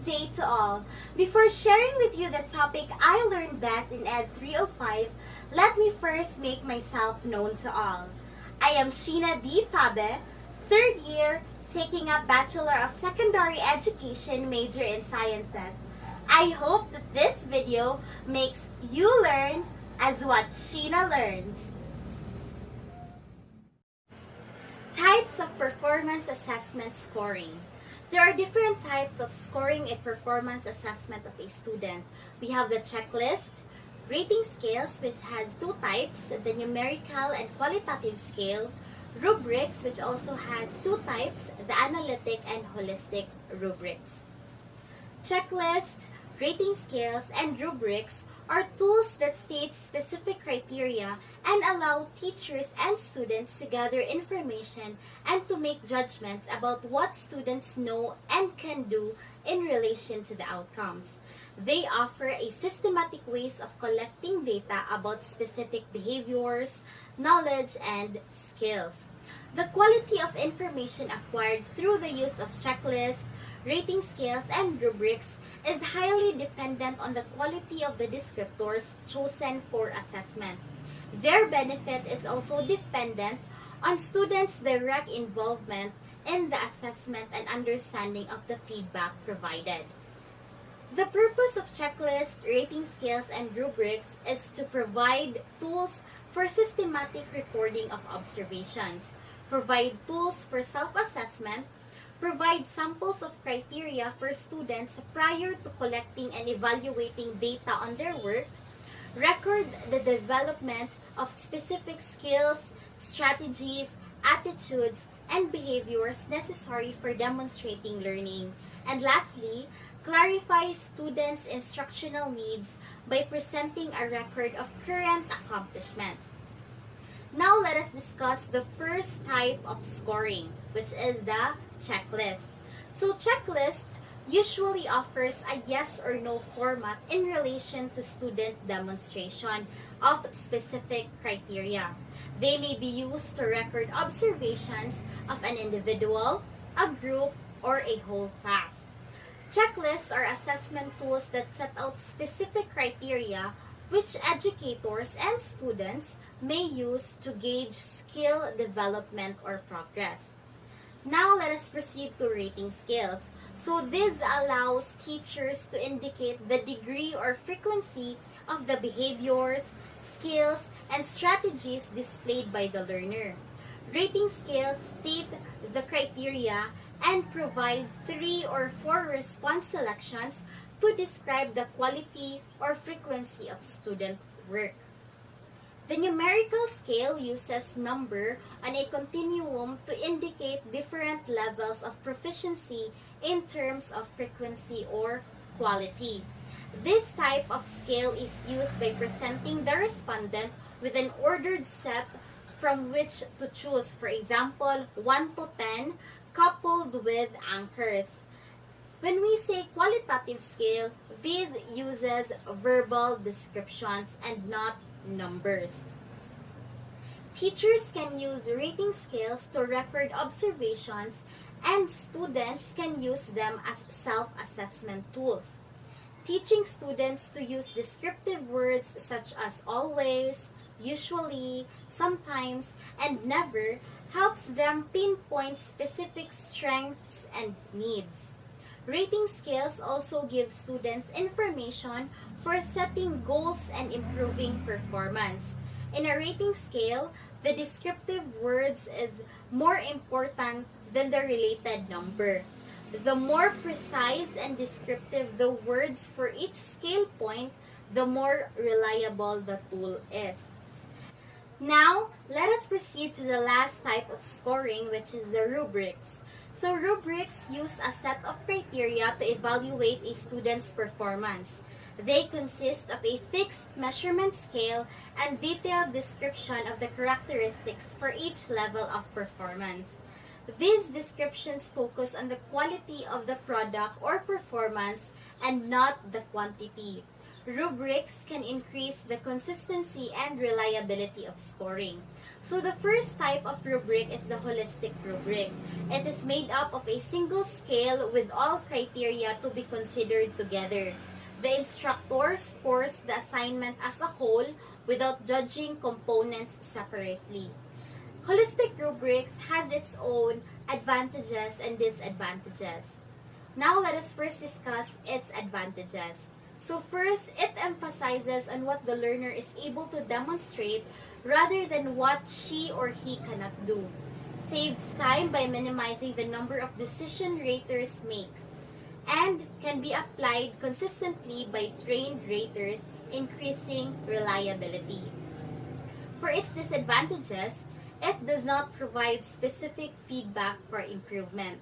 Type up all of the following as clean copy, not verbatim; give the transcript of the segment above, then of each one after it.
day to all. Before sharing with you the topic I learned best in Ed 305, let me first make myself known to all. I am Sheena D. Fabe, third year, taking up Bachelor of Secondary Education major in Sciences. I hope that this video makes you learn as what Sheena learns. Types of performance assessment scoring. There are different types of scoring a performance assessment of a student. We have the checklist, rating scales, which has two types, the numerical and qualitative scale, rubrics, which also has two types, the analytic and holistic rubrics. Checklist, rating scales, and rubrics are tools that state specific criteria and allow teachers and students to gather information and to make judgments about what students know and can do in relation to the outcomes. They offer a systematic ways of collecting data about specific behaviors, knowledge, and skills. The quality of information acquired through the use of checklists, rating scales, and rubrics is highly dependent on the quality of the descriptors chosen for assessment. Their benefit is also dependent on students' direct involvement in the assessment and understanding of the feedback provided. The purpose of checklist, rating scales, and rubrics is to provide tools for systematic recording of observations, provide tools for self-assessment, provide samples of criteria for students prior to collecting and evaluating data on their work, record the development of specific skills, strategies, attitudes, and behaviors necessary for demonstrating learning, and lastly, clarify students' instructional needs by presenting a record of current accomplishments. Now let us discuss the first type of scoring, which is the checklist. So checklist usually offers a yes or no format in relation to student demonstration of specific criteria. They may be used to record observations of an individual, a group, or a whole class. Checklists are assessment tools that set out specific criteria which educators and students may use to gauge skill development or progress. Now let us proceed to rating scales. So this allows teachers to indicate the degree or frequency of the behaviors, skills, and strategies displayed by the learner. Rating scales state the criteria and provide 3 or 4 response selections to describe the quality or frequency of student work. The numerical scale uses number on a continuum to indicate different levels of proficiency in terms of frequency or quality. This type of scale is used by presenting the respondent with an ordered set from which to choose, for example, 1 to 10, coupled with anchors. When we say qualitative scale, this uses verbal descriptions and not numbers. Teachers can use rating scales to record observations, and students can use them as self-assessment tools. Teaching students to use descriptive words such as always, usually, sometimes, and never helps them pinpoint specific strengths and needs. Rating scales also give students information for setting goals and improving performance. In a rating scale, the descriptive words is more important than the related number. The more precise and descriptive the words for each scale point, the more reliable the tool is. Now, let us proceed to the last type of scoring, which is the rubrics. So rubrics use a set of criteria to evaluate a student's performance. They consist of a fixed measurement scale and detailed description of the characteristics for each level of performance. These descriptions focus on the quality of the product or performance and not the quantity. rubrics can increase the consistency and reliability of scoring. So the first type of rubric is the holistic rubric. It is made up of a single scale with all criteria to be considered together. The instructor scores the assignment as a whole without judging components separately. Holistic rubrics has its own advantages and disadvantages. Now let us first discuss its advantages. So first, it emphasizes on what the learner is able to demonstrate rather than what she or he cannot do. Saves time by minimizing the number of decision raters make, and can be applied consistently by trained raters, increasing reliability. For its disadvantages, it does not provide specific feedback for improvement.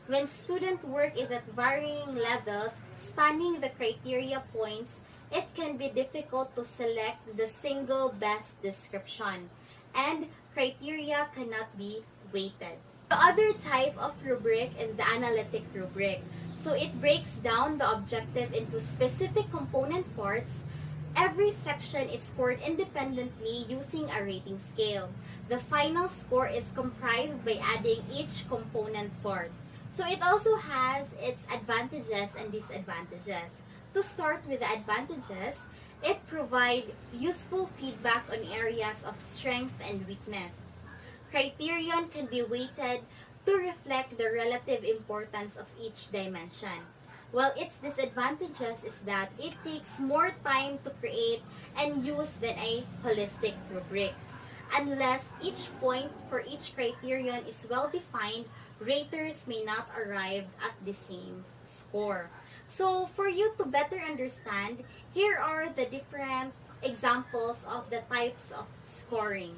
When student work is at varying levels, spanning the criteria points, it can be difficult to select the single best description, and criteria cannot be weighted. The other type of rubric is the analytic rubric. So it breaks down the objective into specific component parts. Every section is scored independently using a rating scale. The final score is comprised by adding each component part. So it also has its advantages and disadvantages. To start with the advantages, it provides useful feedback on areas of strength and weakness. Criterion can be weighted to reflect the relative importance of each dimension. While its disadvantages is that it takes more time to create and use than a holistic rubric. Unless each point for each criterion is well defined, raters may not arrive at the same score. So for you to better understand, here are the different examples of the types of scoring.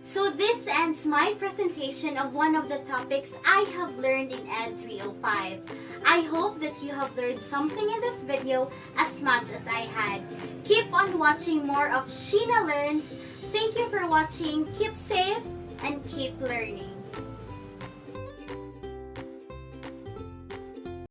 So this ends my presentation of one of the topics I have learned in Ed 305. I hope that you have learned something in this video as much as I had. Keep on watching more of Sheena Learns. Thank you for watching. Keep safe and keep learning.